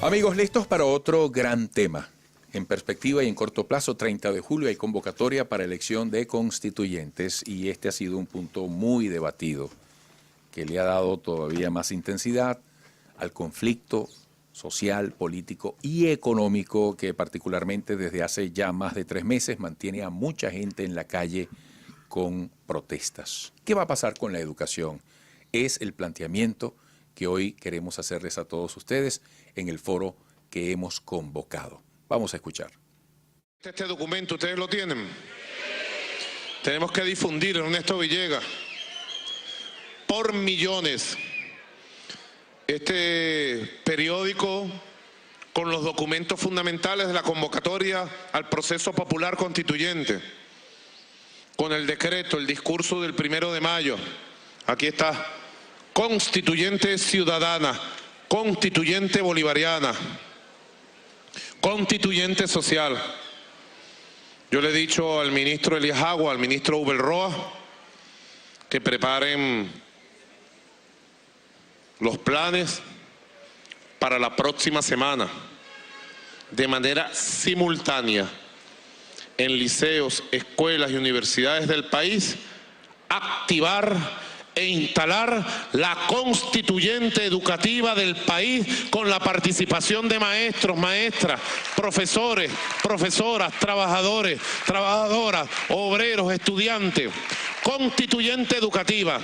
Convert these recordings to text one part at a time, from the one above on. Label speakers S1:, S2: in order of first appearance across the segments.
S1: Amigos, listos para otro gran tema. En perspectiva y en corto plazo, 30 de julio hay convocatoria para elección de constituyentes y este ha sido un punto muy debatido que le ha dado todavía más intensidad al conflicto social, político y económico que particularmente desde hace ya más de 3 meses mantiene a mucha gente en la calle con protestas. ¿Qué va a pasar con la educación? Es el planteamiento que hoy queremos hacerles a todos ustedes en el foro que hemos convocado. Vamos a escuchar.
S2: Este documento, ¿ustedes lo tienen? Tenemos que difundir, Ernesto Villegas, por millones. Este periódico con los documentos fundamentales de la convocatoria al proceso popular constituyente, con el decreto, el discurso del 1 de mayo. Aquí está, constituyente ciudadana, constituyente bolivariana, constituyente social. Yo le he dicho al ministro Elías Agua, al ministro Ubel Roa, que preparen los planes para la próxima semana, de manera simultánea, en liceos, escuelas y universidades del país, activar e instalar la constituyente educativa del país con la participación de maestros, maestras, profesores, profesoras, trabajadores, trabajadoras, obreros, estudiantes. Constituyente educativa.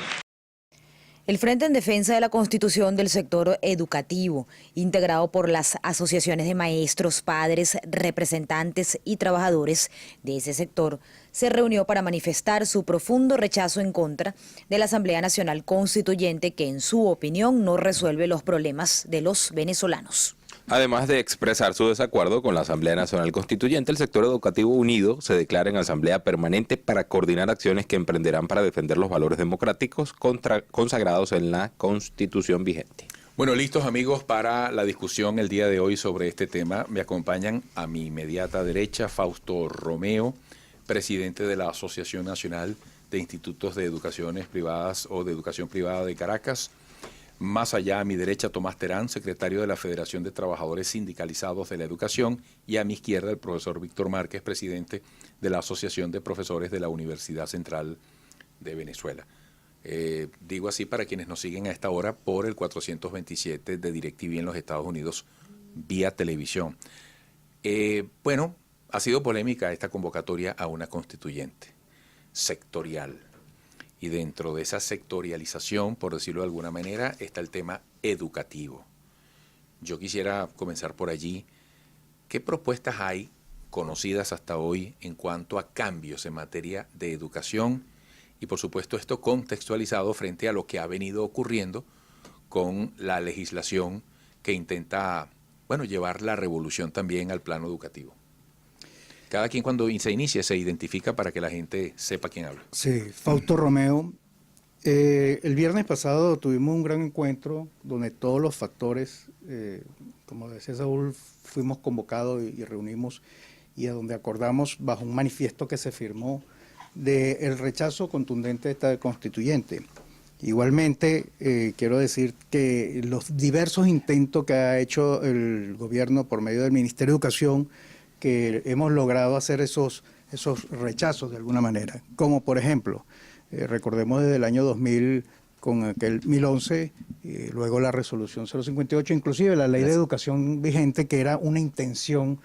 S3: El Frente en Defensa de la Constitución del Sector Educativo, integrado por las asociaciones de maestros, padres, representantes y trabajadores de ese sector, se reunió para manifestar su profundo rechazo en contra de la Asamblea Nacional Constituyente que, en su opinión, no resuelve los problemas de los venezolanos.
S4: Además de expresar su desacuerdo con la Asamblea Nacional Constituyente, el sector educativo unido se declara en asamblea permanente para coordinar acciones que emprenderán para defender los valores democráticos consagrados en la Constitución vigente.
S1: Bueno, listos amigos para la discusión el día de hoy sobre este tema. Me acompañan a mi inmediata derecha Fausto Romeo, presidente de la Asociación Nacional de Institutos de Educaciones Privadas o de Educación Privada de Caracas. Más allá, a mi derecha, Tomás Terán, secretario de la Federación de Trabajadores Sindicalizados de la Educación, y a mi izquierda, el profesor Víctor Márquez, presidente de la Asociación de Profesores de la Universidad Central de Venezuela. Digo así para quienes nos siguen a esta hora por el 427 de DirecTV en los Estados Unidos, vía televisión. Bueno, ha sido polémica esta convocatoria a una constituyente sectorial. Y dentro de esa sectorialización, por decirlo de alguna manera, está el tema educativo. Yo quisiera comenzar por allí. ¿Qué propuestas hay conocidas hasta hoy en cuanto a cambios en materia de educación? Y por supuesto esto contextualizado frente a lo que ha venido ocurriendo con la legislación que intenta, bueno, llevar la revolución también al plano educativo. Cada quien cuando se inicia se identifica para que la gente sepa quién habla.
S5: Sí, Fausto Romeo. El viernes pasado tuvimos un gran encuentro donde todos los factores, como decía Saúl, fuimos convocados y reunimos y a donde acordamos bajo un manifiesto que se firmó del rechazo contundente de esta constituyente. Igualmente, quiero decir que los diversos intentos que ha hecho el gobierno por medio del Ministerio de Educación, que hemos logrado hacer esos rechazos de alguna manera, como por ejemplo, recordemos desde el año 2000 con aquel 2011, luego la resolución 058, inclusive la ley de educación vigente, que era una intención,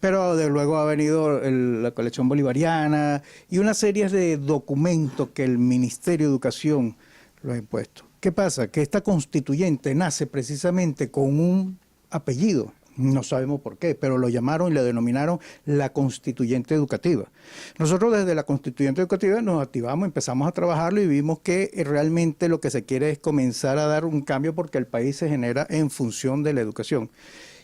S5: pero de luego ha venido la colección bolivariana y una serie de documentos que el Ministerio de Educación lo ha impuesto. ¿Qué pasa? Que esta constituyente nace precisamente con un apellido. No sabemos por qué, pero lo llamaron y le denominaron la constituyente educativa. Nosotros desde la constituyente educativa nos activamos, empezamos a trabajarlo y vimos que realmente lo que se quiere es comenzar a dar un cambio porque el país se genera en función de la educación.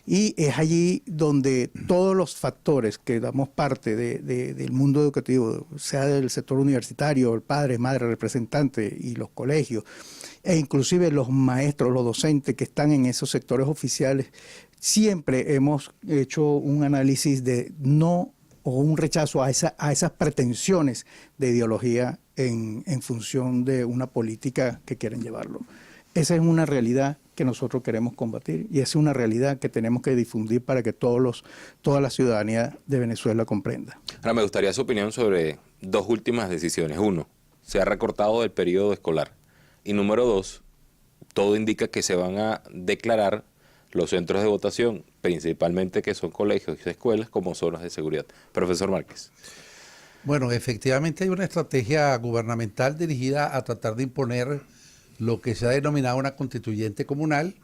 S5: Y es allí donde todos los factores que damos parte del mundo educativo, sea del sector universitario, el padre, madre, representante y los colegios, e inclusive los maestros, los docentes que están en esos sectores oficiales, siempre hemos hecho un análisis de no o un rechazo a esas pretensiones de ideología en función de una política que quieren llevarlo. Esa es una realidad que nosotros queremos combatir. Y esa es una realidad que tenemos que difundir para que toda la ciudadanía de Venezuela comprenda.
S4: Ahora me gustaría su opinión sobre dos últimas decisiones. Uno, se ha recortado el periodo escolar. Y número dos, todo indica que se van a declarar los centros de votación, principalmente que son colegios y escuelas, como zonas de seguridad. Profesor Márquez.
S6: Bueno, efectivamente hay una estrategia gubernamental dirigida a tratar de imponer lo que se ha denominado una constituyente comunal,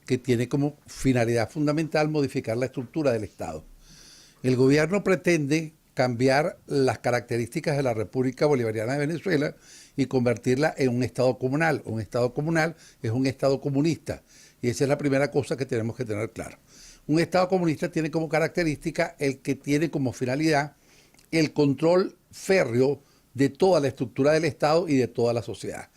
S6: que tiene como finalidad fundamental modificar la estructura del Estado. El gobierno pretende cambiar las características de la República Bolivariana de Venezuela y convertirla en un Estado comunal. Un Estado comunal es un Estado comunista, y esa es la primera cosa que tenemos que tener claro. Un Estado comunista tiene como característica el que tiene como finalidad el control férreo de toda la estructura del Estado y de toda la sociedad.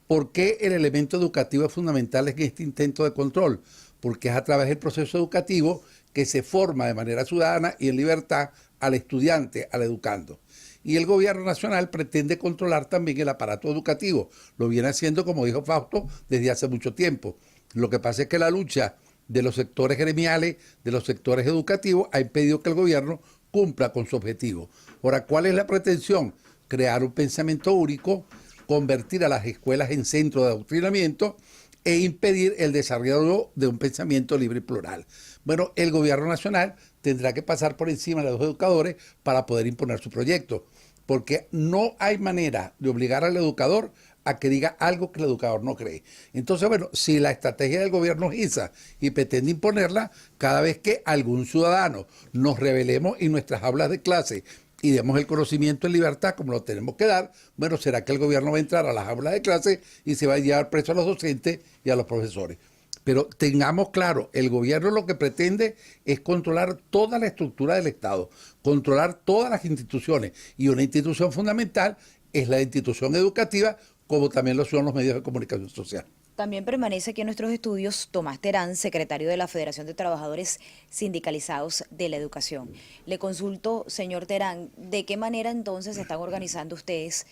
S6: ¿Por qué el elemento educativo es fundamental en este intento de control? Porque es a través del proceso educativo que se forma de manera ciudadana y en libertad al estudiante, al educando. Y el gobierno nacional pretende controlar también el aparato educativo. Lo viene haciendo, como dijo Fausto, desde hace mucho tiempo. Lo que pasa es que la lucha de los sectores gremiales, de los sectores educativos, ha impedido que el gobierno cumpla con su objetivo. Ahora, ¿cuál es la pretensión? Crear un pensamiento único, convertir a las escuelas en centro de adoctrinamiento e impedir el desarrollo de un pensamiento libre y plural. Bueno, el gobierno nacional tendrá que pasar por encima de los educadores para poder imponer su proyecto, porque no hay manera de obligar al educador a que diga algo que el educador no cree. Entonces, bueno, si la estrategia del gobierno es esa y pretende imponerla, cada vez que algún ciudadano nos rebelemos en nuestras aulas de clase y demos el conocimiento en libertad como lo tenemos que dar, bueno, será que el gobierno va a entrar a las aulas de clase y se va a llevar preso a los docentes y a los profesores. Pero tengamos claro, el gobierno lo que pretende es controlar toda la estructura del Estado, controlar todas las instituciones, y una institución fundamental es la institución educativa, como también lo son los medios de comunicación social.
S3: También permanece aquí en nuestros estudios Tomás Terán, secretario de la Federación de Trabajadores Sindicalizados de la Educación. Le consulto, señor Terán, ¿de qué manera entonces se están organizando ustedes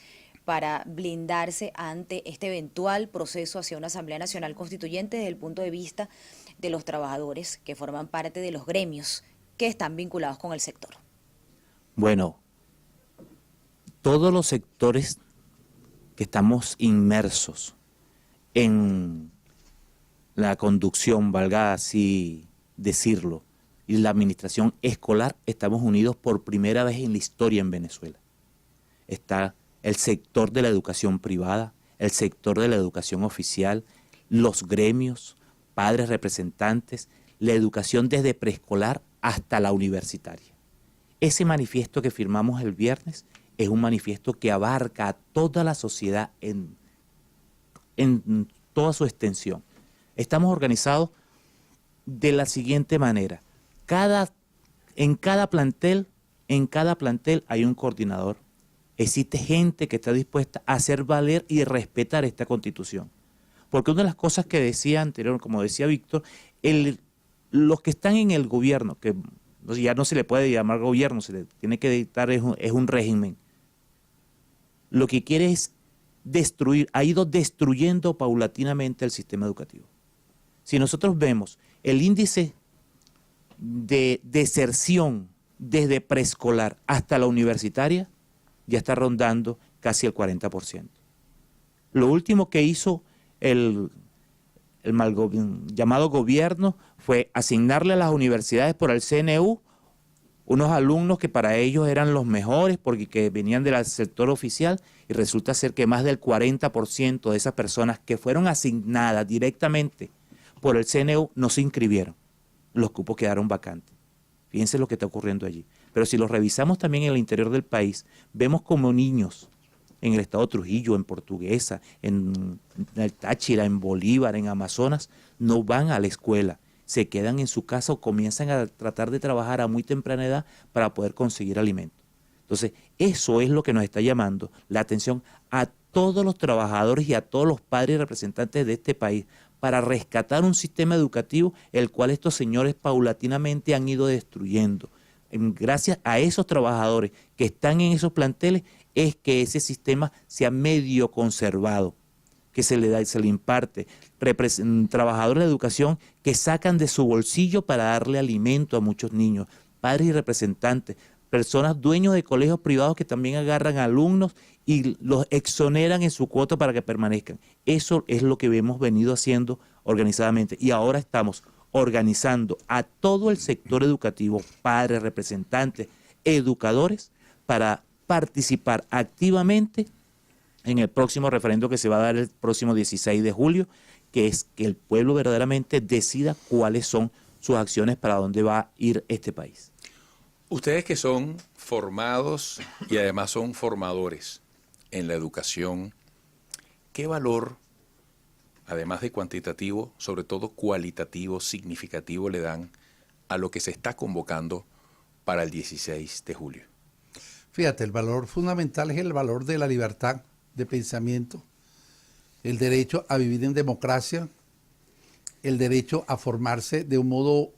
S3: para blindarse ante este eventual proceso hacia una Asamblea Nacional Constituyente desde el punto de vista de los trabajadores que forman parte de los gremios que están vinculados con el sector?
S7: Bueno, todos los sectores que estamos inmersos en la conducción, valga así decirlo, y la administración escolar, estamos unidos por primera vez en la historia en Venezuela. Está el sector de la educación privada, el sector de la educación oficial, los gremios, padres representantes, la educación desde preescolar hasta la universitaria. Ese manifiesto que firmamos el viernes es un manifiesto que abarca a toda la sociedad en toda su extensión. Estamos organizados de la siguiente manera. En cada plantel hay un coordinador. Existe gente que está dispuesta a hacer valer y respetar esta Constitución. Porque una de las cosas que decía anterior, como decía Víctor, los que están en el gobierno, que ya no se le puede llamar gobierno, se le tiene que dictar, es un régimen, lo que quiere es destruir, ha ido destruyendo paulatinamente el sistema educativo. Si nosotros vemos el índice de deserción desde preescolar hasta la universitaria, ya está rondando casi el 40%. Lo último que hizo el llamado gobierno fue asignarle a las universidades por el CNU unos alumnos que para ellos eran los mejores porque que venían del sector oficial, y resulta ser que más del 40% de esas personas que fueron asignadas directamente por el CNU no se inscribieron. Los cupos quedaron vacantes. Fíjense lo que está ocurriendo allí. Pero si lo revisamos también en el interior del país, vemos como niños en el estado Trujillo, en Portuguesa, en el Táchira, en Bolívar, en Amazonas, no van a la escuela. Se quedan en su casa o comienzan a tratar de trabajar a muy temprana edad para poder conseguir alimento. Entonces, eso es lo que nos está llamando la atención a todos los trabajadores y a todos los padres y representantes de este país para rescatar un sistema educativo el cual estos señores paulatinamente han ido destruyendo. Gracias a esos trabajadores que están en esos planteles es que ese sistema se ha medio conservado. que se le imparte, trabajadores de educación que sacan de su bolsillo para darle alimento a muchos niños, padres y representantes, personas dueños de colegios privados que también agarran alumnos y los exoneran en su cuota para que permanezcan. Eso es lo que hemos venido haciendo organizadamente y ahora estamos organizando a todo el sector educativo, padres, representantes, educadores, para participar activamente en el próximo referendo que se va a dar el próximo 16 de julio, que es que el pueblo verdaderamente decida cuáles son sus acciones para dónde va a ir este país.
S1: Ustedes que son formados y además son formadores en la educación, ¿qué valor, además de cuantitativo, sobre todo cualitativo, significativo, le dan a lo que se está convocando para el 16 de julio?
S6: Fíjate, el valor fundamental es el valor de la libertad de pensamiento, el derecho a vivir en democracia, el derecho a formarse de un modo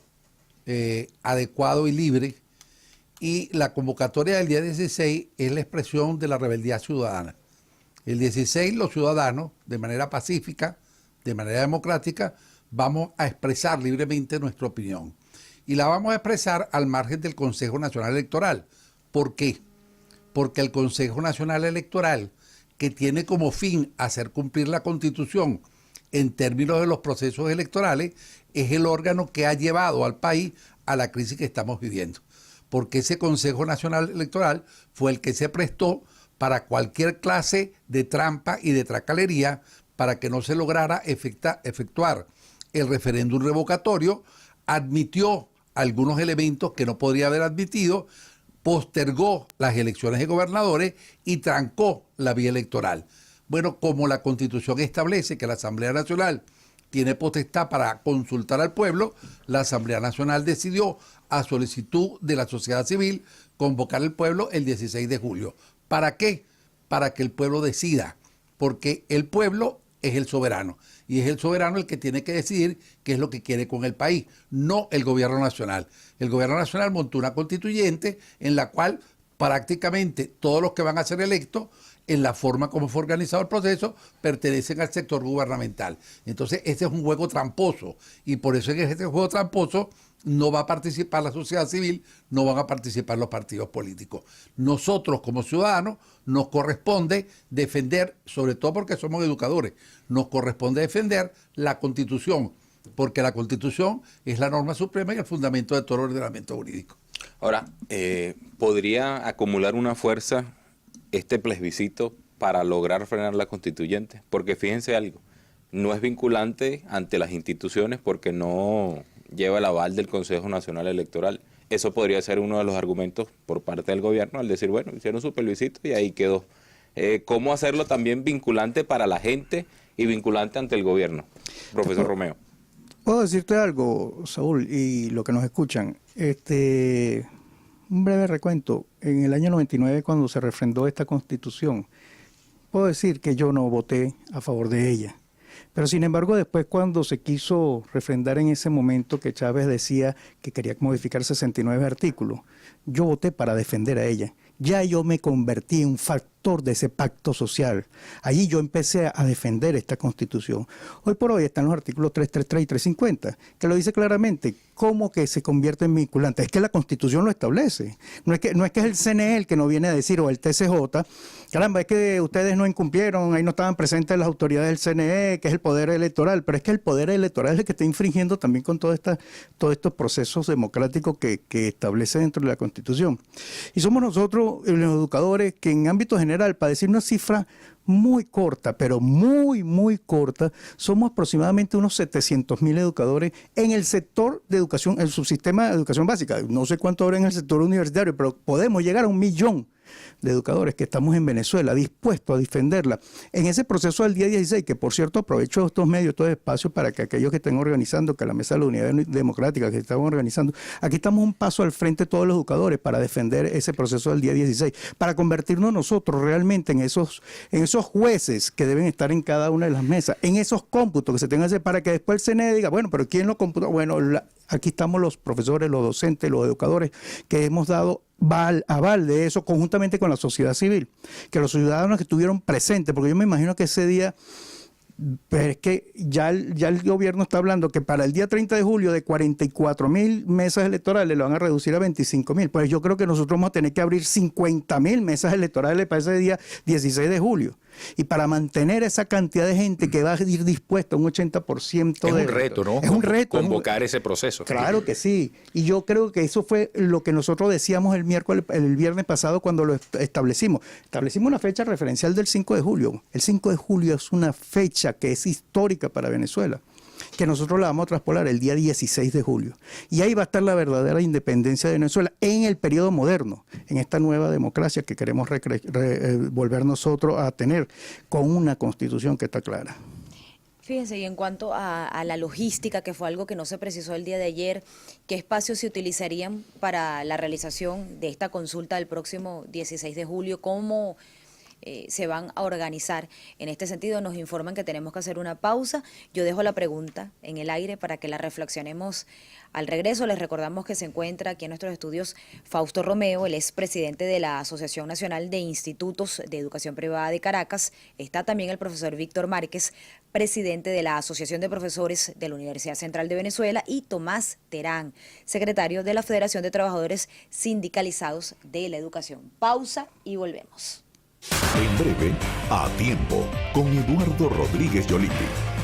S6: adecuado y libre, y la convocatoria del día 16 es la expresión de la rebeldía ciudadana. El 16 los ciudadanos, de manera pacífica, de manera democrática, vamos a expresar libremente nuestra opinión. Y la vamos a expresar al margen del Consejo Nacional Electoral. ¿Por qué? Porque el Consejo Nacional Electoral, que tiene como fin hacer cumplir la Constitución en términos de los procesos electorales, es el órgano que ha llevado al país a la crisis que estamos viviendo. Porque ese Consejo Nacional Electoral fue el que se prestó para cualquier clase de trampa y de tracalería para que no se lograra efectuar el referéndum revocatorio, admitió algunos elementos que no podría haber admitido, postergó las elecciones de gobernadores y trancó la vía electoral. Bueno, como la Constitución establece que la Asamblea Nacional tiene potestad para consultar al pueblo, la Asamblea Nacional decidió, a solicitud de la sociedad civil, convocar al pueblo el 16 de julio. ¿Para qué? Para que el pueblo decida, porque el pueblo es el soberano, y es el soberano el que tiene que decidir qué es lo que quiere con el país, no el gobierno nacional. El gobierno nacional montó una constituyente en la cual prácticamente todos los que van a ser electos, en la forma como fue organizado el proceso, pertenecen al sector gubernamental. Entonces, ese es un juego tramposo, y por eso en este juego tramposo no va a participar la sociedad civil, no van a participar los partidos políticos. Nosotros, como ciudadanos, nos corresponde defender, sobre todo porque somos educadores, nos corresponde defender la Constitución, porque la Constitución es la norma suprema y el fundamento de todo el ordenamiento jurídico.
S4: Ahora, ¿podría acumular una fuerza este plebiscito para lograr frenar la constituyente? Porque fíjense algo, no es vinculante ante las instituciones porque no lleva el aval del Consejo Nacional Electoral. Eso podría ser uno de los argumentos por parte del gobierno al decir, bueno, hicieron su plebiscito y ahí quedó. ¿Cómo hacerlo también vinculante para la gente y vinculante ante el gobierno? Profesor Romeo.
S5: Puedo decirte algo, Saúl, y lo que nos escuchan. Un breve recuento. En el año 99, cuando se refrendó esta Constitución, puedo decir que yo no voté a favor de ella. Pero sin embargo, después cuando se quiso refrendar en ese momento que Chávez decía que quería modificar 69 artículos, yo voté para defender a ella. Ya yo me convertí en un factor de ese pacto social. Allí yo empecé a defender esta Constitución. Hoy por hoy están los artículos 333 y 350, que lo dice claramente. ¿Cómo que se convierte en vinculante? Es que la Constitución lo establece. No es que es el CNE el que nos viene a decir, o el TCJ, caramba, es que ustedes no incumplieron, ahí no estaban presentes las autoridades del CNE, que es el poder electoral, pero es que el poder electoral es el que está infringiendo también con todos estos procesos democráticos que establece dentro de la Constitución. Y somos nosotros, los educadores, que en ámbito general, para decir una cifra muy corta, pero muy, muy corta, somos aproximadamente unos 700.000 educadores en el sector de educación, en el subsistema de educación básica. No sé cuánto habrá en el sector universitario, pero podemos llegar a 1 millón de educadores que estamos en Venezuela dispuestos a defenderla en ese proceso del día 16, que por cierto aprovecho estos medios, estos espacios para que aquellos que estén organizando, que la Mesa de la Unidad Democrática que estamos organizando, aquí estamos un paso al frente todos los educadores para defender ese proceso del día 16, para convertirnos nosotros realmente en esos jueces que deben estar en cada una de las mesas, en esos cómputos que se tengan que hacer para que después el CNE diga, bueno, pero ¿quién lo computó? Bueno, aquí estamos los profesores, los docentes, los educadores que hemos dado aval de eso conjuntamente con la sociedad civil, que los ciudadanos que estuvieron presentes, porque yo me imagino que ese día Pero es que ya el gobierno está hablando que para el día 30 de julio de 44.000 mesas electorales lo van a reducir a 25.000. Pues yo creo que nosotros vamos a tener que abrir 50.000 mesas electorales para ese día 16 de julio. Y para mantener esa cantidad de gente que va a ir dispuesta, un 80%
S1: es un reto, ¿no?
S5: Es un reto.
S1: Convocar ese proceso.
S5: Claro que sí. Y yo creo que eso fue lo que nosotros decíamos el viernes pasado cuando lo establecimos. Establecimos una fecha referencial del 5 de julio. El 5 de julio es una fecha que es histórica para Venezuela, que nosotros la vamos a traspolar el día 16 de julio. Y ahí va a estar la verdadera independencia de Venezuela en el periodo moderno, en esta nueva democracia que queremos volver nosotros a tener, con una constitución que está clara.
S3: Fíjense, y en cuanto a la logística, que fue algo que no se precisó el día de ayer, ¿qué espacios se utilizarían para la realización de esta consulta del próximo 16 de julio? ¿Cómo se van a organizar? En este sentido nos informan que tenemos que hacer una pausa. Yo dejo la pregunta en el aire para que la reflexionemos al regreso. Les recordamos que se encuentra aquí en nuestros estudios Fausto Romeo, él es presidente de la Asociación Nacional de Institutos de Educación Privada de Caracas. Está también el profesor Víctor Márquez, presidente de la Asociación de Profesores de la Universidad Central de Venezuela, y Tomás Terán, secretario de la Federación de Trabajadores Sindicalizados de la Educación. Pausa y volvemos.
S8: En breve, A Tiempo, con Eduardo Rodríguez Yolindi,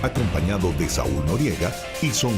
S8: acompañado de Saúl Noriega y son